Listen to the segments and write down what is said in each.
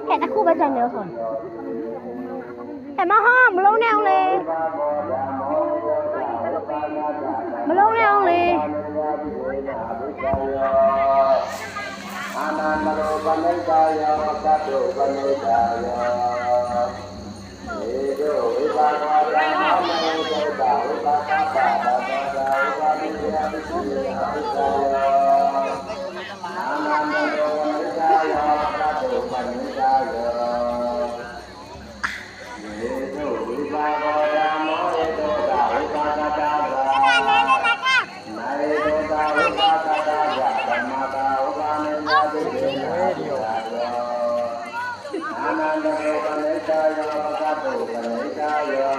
แค่ตะคู่ไปจันเดียวส่วนแต่มาห้องมาลงแนวเลยมาลงแนวเลยอานันตโลปนิจายะสัตโตปนิจายะเอโยวิภาคาธรรมะเมโตตาวิภาคาตาตาตาวิภามิยะวิสุยะวิจายะอานันตโลปนิจายะสัตโตปนิจายะเอโยวิภาคาธรรมะเมโตตาวิภาคาตาตาอานันตโลปนิจายะสัตโตปนิจายะ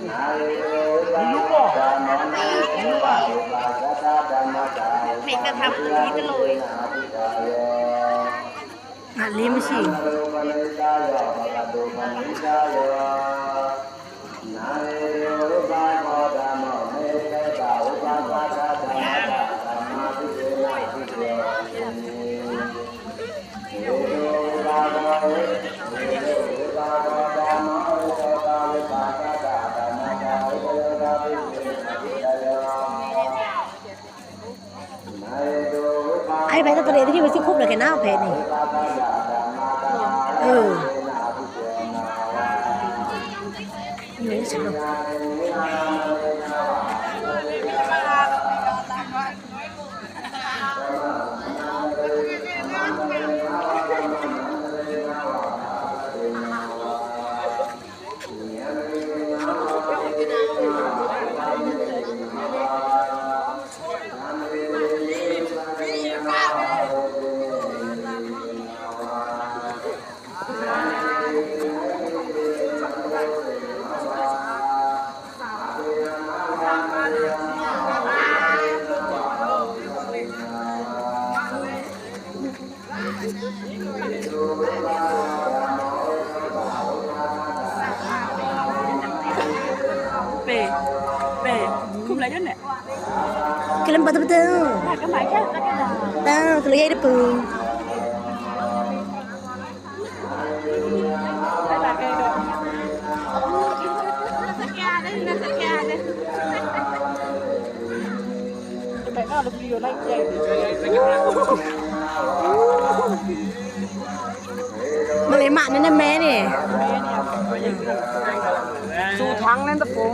นาเรโยวิภาคาธรรมะเมโตตาวิภาคาตาตาเม็ดกระทำนี้ก็เลยอันนี้ไม่ใช่ไอ้แพทย์ตัวเองที่มันซื้อคุบเลยแค่หน้าแพทย์นี่นี่ฉันรู้คุมอะไรเนี่ยกำลังปัดปัดก็หมายแค่ตาตัวใหญ่ได้ปืนมาเลยหมาเนี่ยนะแม่เนี่ยสู้ทั้งนั่นตะปู